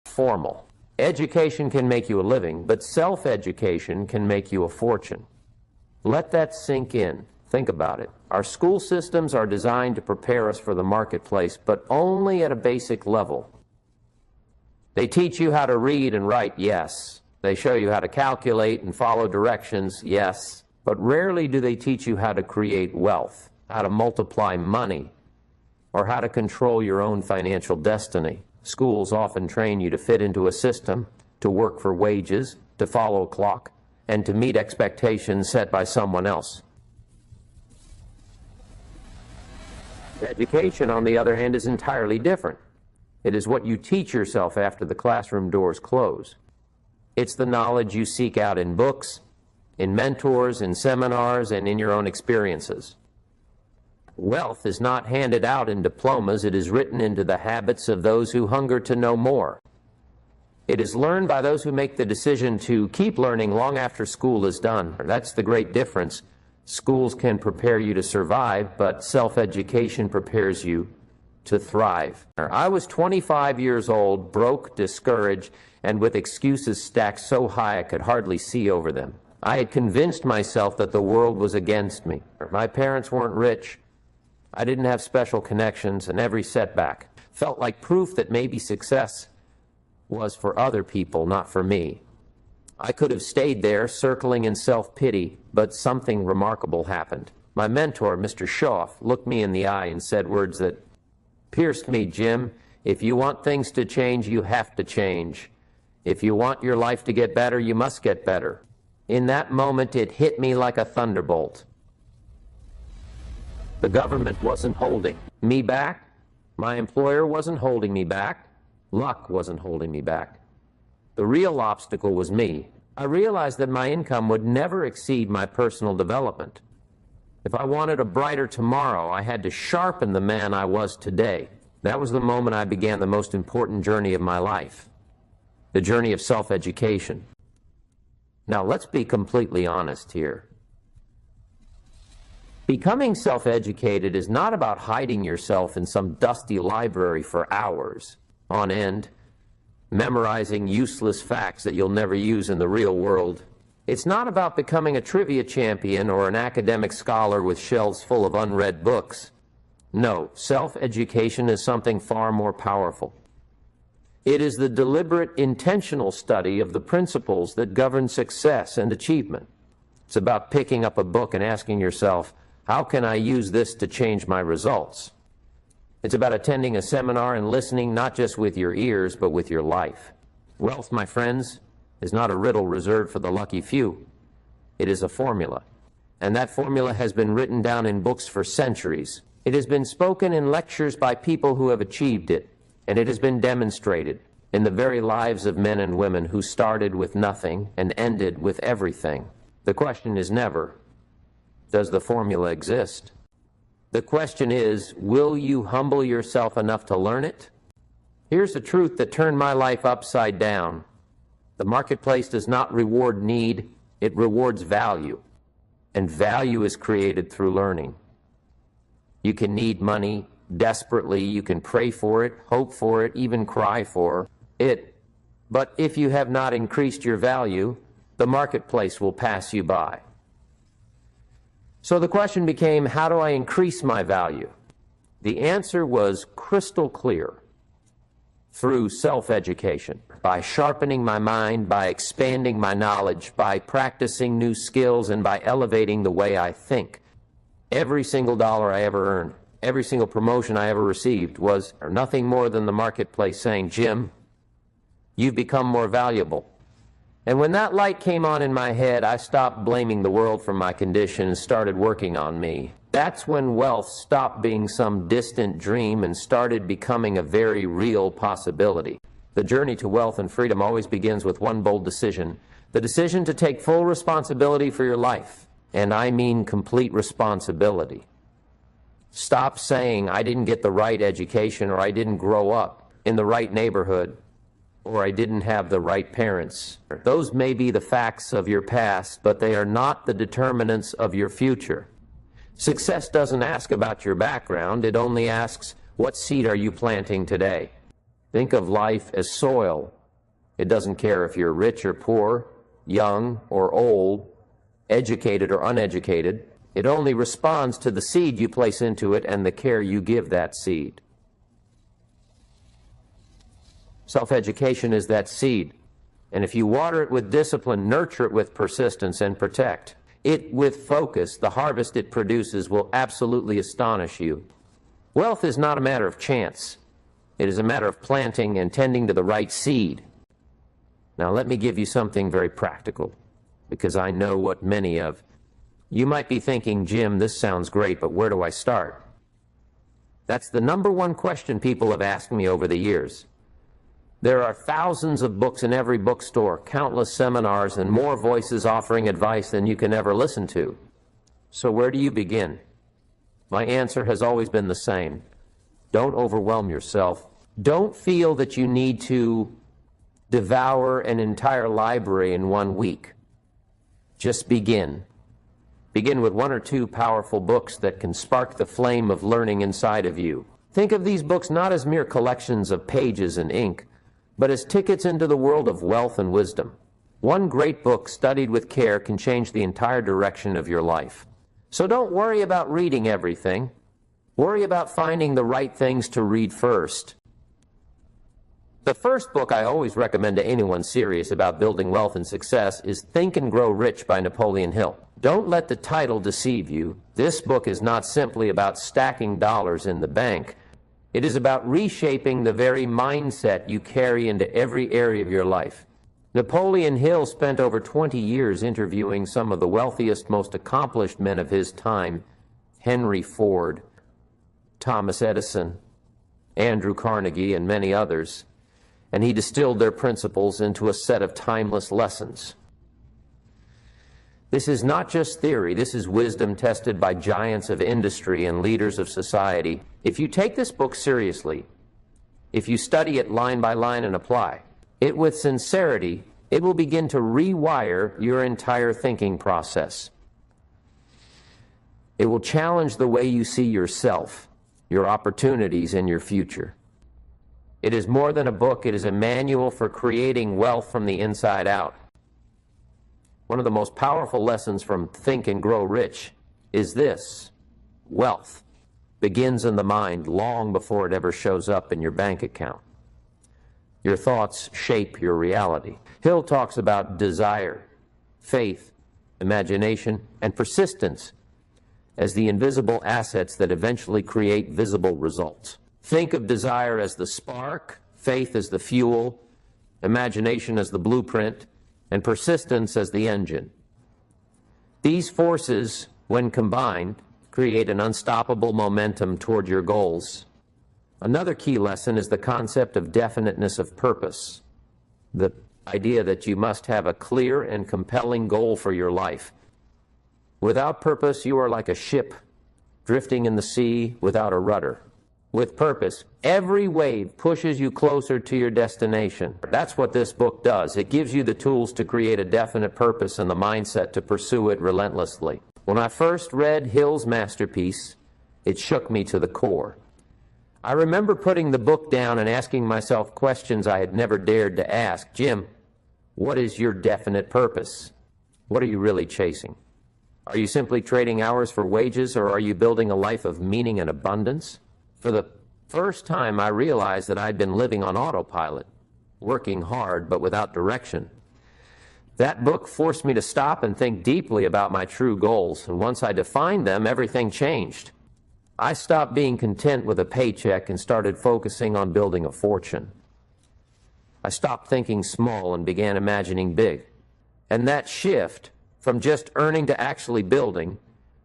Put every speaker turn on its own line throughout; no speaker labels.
formal. Education can make you a living, but self-education can make you a fortune. Let that sink in. Think about it. Our school systems are designed to prepare us for the marketplace, but only at a basic level. They teach you how to read and write, yes. They show you how to calculate and follow directions, yes. But rarely do they teach you how to create wealth, how to multiply money, or how to control your own financial destiny. Schools often train you to fit into a system, to work for wages, to follow a clock, and to meet expectations set by someone else. Education, on the other hand, is entirely different. It is what you teach yourself after the classroom doors close. It's the knowledge you seek out in books, in mentors, in seminars, and in your own experiences. Wealth is not handed out in diplomas. It is written into the habits of those who hunger to know more. It is learned by those who make the decision to keep learning long after school is done. That's the great difference. Schools can prepare you to survive, but self-education prepares you to thrive. I was 25 years old, broke, discouraged, and with excuses stacked so high I could hardly see over them. I had convinced myself that the world was against me. My parents weren't rich. I didn't have special connections, and every setback felt like proof that maybe success was for other people, not for me. I could have stayed there, circling in self-pity, but something remarkable happened. My mentor, Mr. Schoff, looked me in the eye and said words that pierced me. Jim, if you want things to change, you have to change. If you want your life to get better, you must get better. In that moment, it hit me like a thunderbolt. The government wasn't holding me back. My employer wasn't holding me back. Luck wasn't holding me back. The real obstacle was me. I realized that my income would never exceed my personal development. If I wanted a brighter tomorrow, I had to sharpen the man I was today. That was the moment I began the most important journey of my life, the journey of self-education. Now, let's be completely honest here. Becoming self-educated is not about hiding yourself in some dusty library for hours on end, memorizing useless facts that you'll never use in the real world. It's not about becoming a trivia champion or an academic scholar with shelves full of unread books. No, self-education is something far more powerful. It is the deliberate, intentional study of the principles that govern success and achievement. It's about picking up a book and asking yourself, how can I use this to change my results? It's about attending a seminar and listening not just with your ears, but with your life. Wealth, my friends, is not a riddle reserved for the lucky few. It is a formula. And that formula has been written down in books for centuries. It has been spoken in lectures by people who have achieved it. And it has been demonstrated in the very lives of men and women who started with nothing and ended with everything. The question is never, does the formula exist? The question is, will you humble yourself enough to learn it? Here's the truth that turned my life upside down. The marketplace does not reward need, it rewards value. And value is created through learning. You can need money desperately, you can pray for it, hope for it, even cry for it. But if you have not increased your value, the marketplace will pass you by. So the question became, how do I increase my value? The answer was crystal clear. Through self-education, by sharpening my mind, by expanding my knowledge, by practicing new skills, and by elevating the way I think. Every single dollar I ever earned, every single promotion I ever received was nothing more than the marketplace saying, Jim, you've become more valuable. And when that light came on in my head, I stopped blaming the world for my condition and started working on me. That's when wealth stopped being some distant dream and started becoming a very real possibility. The journey to wealth and freedom always begins with one bold decision, the decision to take full responsibility for your life. And I mean complete responsibility. Stop saying, I didn't get the right education, or I didn't grow up in the right neighborhood, or I didn't have the right parents. Those may be the facts of your past, but they are not the determinants of your future. Success doesn't ask about your background, it only asks, what seed are you planting today? Think of life as soil, It doesn't care if you're rich or poor, young or old, educated or uneducated. It only responds to the seed you place into it and the care you give that seed. Self-education is that seed. And if you water it with discipline, nurture it with persistence, and protect it with focus, the harvest it produces will absolutely astonish you. Wealth is not a matter of chance. It is a matter of planting and tending to the right seed. Now let me give you something very practical, because I know what many of you might be thinking, Jim, this sounds great, but where do I start? That's the number one question people have asked me over the years. There are thousands of books in every bookstore, countless seminars, and more voices offering advice than you can ever listen to. So where do you begin? My answer has always been the same. Don't overwhelm yourself. Don't feel that you need to devour an entire library in 1 week. Just begin. Begin with 1 or 2 powerful books that can spark the flame of learning inside of you. Think of these books not as mere collections of pages and ink, but as tickets into the world of wealth and wisdom. One great book studied with care can change the entire direction of your life. So don't worry about reading everything. Worry about finding the right things to read first. The first book I always recommend to anyone serious about building wealth and success is Think and Grow Rich by Napoleon Hill. Don't let the title deceive you. This book is not simply about stacking dollars in the bank. It is about reshaping the very mindset you carry into every area of your life. Napoleon Hill spent over 20 years interviewing some of the wealthiest, most accomplished men of his time: Henry Ford, Thomas Edison, Andrew Carnegie, and many others, and he distilled their principles into a set of timeless lessons. This is not just theory, this is wisdom tested by giants of industry and leaders of society. If you take this book seriously, if you study it line by line and apply it with sincerity, it will begin to rewire your entire thinking process. It will challenge the way you see yourself, your opportunities, and your future. It is more than a book, it is a manual for creating wealth from the inside out. One of the most powerful lessons from Think and Grow Rich is this: wealth begins in the mind long before it ever shows up in your bank account. Your thoughts shape your reality. Hill talks about desire, faith, imagination, and persistence as the invisible assets that eventually create visible results. Think of desire as the spark, faith as the fuel, imagination as the blueprint, and persistence as the engine. These forces, when combined, create an unstoppable momentum toward your goals. Another key lesson is the concept of definiteness of purpose, the idea that you must have a clear and compelling goal for your life. Without purpose, you are like a ship drifting in the sea without a rudder. With purpose, every wave pushes you closer to your destination. That's what this book does. It gives you the tools to create a definite purpose and the mindset to pursue it relentlessly. When I first read Hill's masterpiece, it shook me to the core. I remember putting the book down and asking myself questions I had never dared to ask. Jim, what is your definite purpose? What are you really chasing? Are you simply trading hours for wages, or are you building a life of meaning and abundance? For the first time, I realized that I'd been living on autopilot, working hard but without direction. That book forced me to stop and think deeply about my true goals, and once I defined them, everything changed. I stopped being content with a paycheck and started focusing on building a fortune. I stopped thinking small and began imagining big. And that shift from just earning to actually building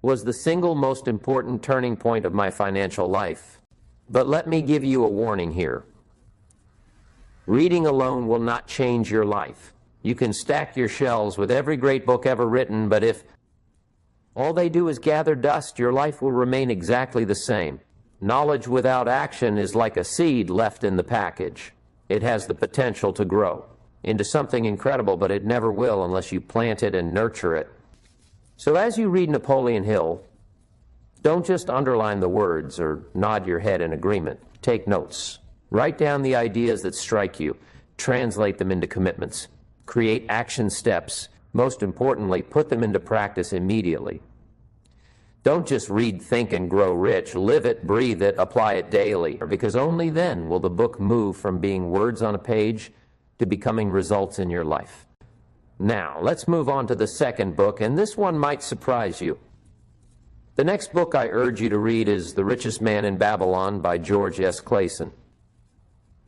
was the single most important turning point of my financial life. But let me give you a warning here. Reading alone will not change your life. You can stack your shelves with every great book ever written, but if all they do is gather dust, your life will remain exactly the same. Knowledge without action is like a seed left in the package. It has the potential to grow into something incredible, but it never will unless you plant it and nurture it. So as you read Napoleon Hill, don't just underline the words or nod your head in agreement. Take notes. Write down the ideas that strike you. translate them into commitments, create action steps, most importantly, put them into practice immediately. Don't just read Think and Grow Rich. Live it, breathe it, apply it daily, because only then will the book move from being words on a page to becoming results in your life. Now, let's move on to the second book, and this one might surprise you. The next book I urge you to read is The Richest Man in Babylon by George S. Clason.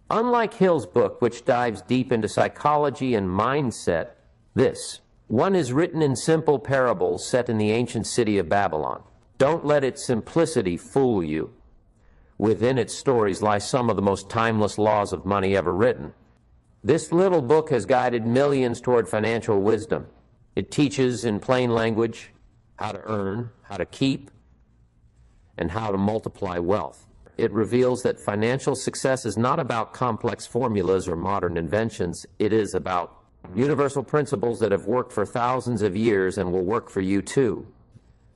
Unlike Hill's book, which dives deep into psychology and mindset, this one is written in simple parables set in the ancient city of Babylon. Don't let its simplicity fool you. Within its stories lie some of the most timeless laws of money ever written. This little book has guided millions toward financial wisdom. It teaches in plain language how to earn, how to keep, and how to multiply wealth. It reveals that financial success is not about complex formulas or modern inventions. It is about universal principles that have worked for thousands of years and will work for you too.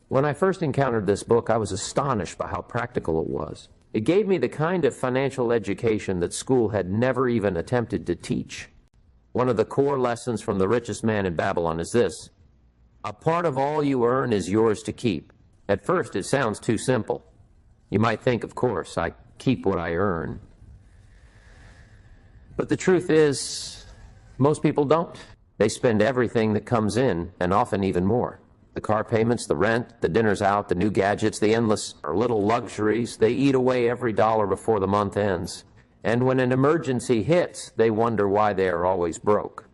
When I first encountered this book, I was astonished by how practical it was. It gave me the kind of financial education that school had never even attempted to teach. One of the core lessons from The Richest Man in Babylon is this: a part of all you earn is yours to keep. At first, it sounds too simple. You might think, of course, I keep what I earn. But the truth is, most people don't. They spend everything that comes in, and often even more. The car payments, the rent, the dinners out, the new gadgets, the endless or little luxuries, they eat away every dollar before the month ends. And when an emergency hits, they wonder why they are always broke.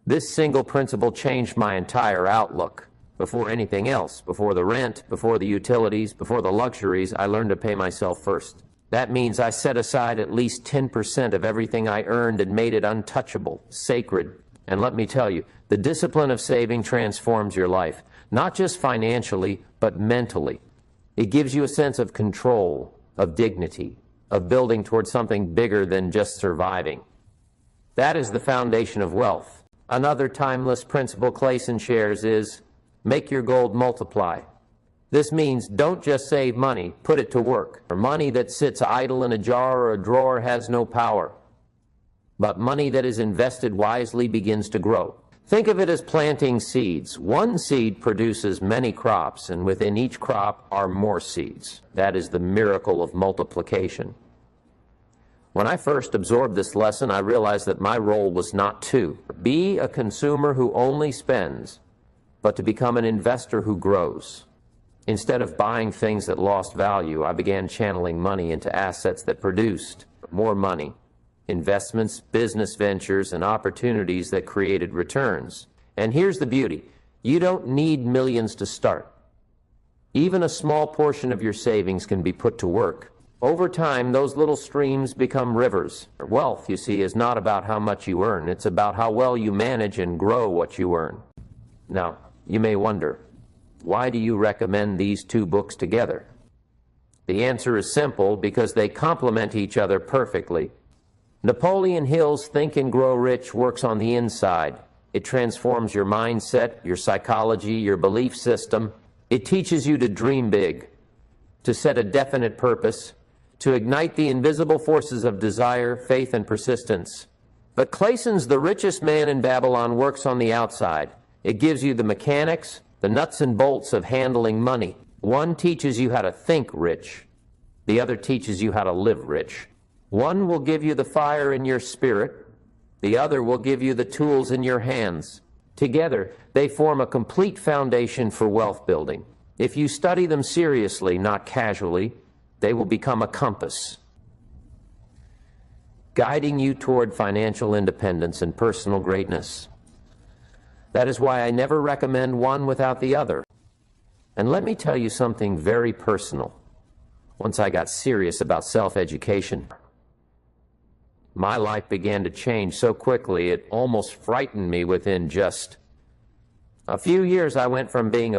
This single principle changed my entire outlook. Before anything else, before the rent, before the utilities, before the luxuries, I learned to pay myself first. That means I set aside at least 10% of everything I earned and made it untouchable, sacred. And let me tell you, the discipline of saving transforms your life, not just financially, but mentally. It gives you a sense of control, of dignity, of building towards something bigger than just surviving. That is the foundation of wealth. Another timeless principle Clason shares is, make your gold multiply. This means don't just save money, put it to work. For money that sits idle in a jar or a drawer has no power. But money that is invested wisely begins to grow. Think of it as planting seeds. One seed produces many crops, and within each crop are more seeds. That is the miracle of multiplication. When I first absorbed this lesson, I realized that my role was not to be a consumer who only spends, but to become an investor who grows. Instead of buying things that lost value, I began channeling money into assets that produced more money, investments, business ventures, and opportunities that created returns. And here's the beauty: you don't need millions to start. Even a small portion of your savings can be put to work. Over time, those little streams become rivers. Wealth, you see, is not about how much you earn. It's about how well you manage and grow what you earn. Now, you may wonder, why do you recommend these two books together? The answer is simple: because they complement each other perfectly. Napoleon Hill's Think and Grow Rich works on the inside. It transforms your mindset, your psychology, your belief system. It teaches you to dream big, to set a definite purpose, to ignite the invisible forces of desire, faith, and persistence. But Clason's The Richest Man in Babylon works on the outside. It gives you the mechanics, the nuts and bolts of handling money. One teaches you how to think rich. The other teaches you how to live rich. One will give you the fire in your spirit. The other will give you the tools in your hands. Together, they form a complete foundation for wealth building. If you study them seriously, not casually, they will become a compass, guiding you toward financial independence and personal greatness. That is why I never recommend one without the other. And let me tell you something very personal. Once I got serious about self-education, my life began to change so quickly it almost frightened me. Within just a few years, I went from being a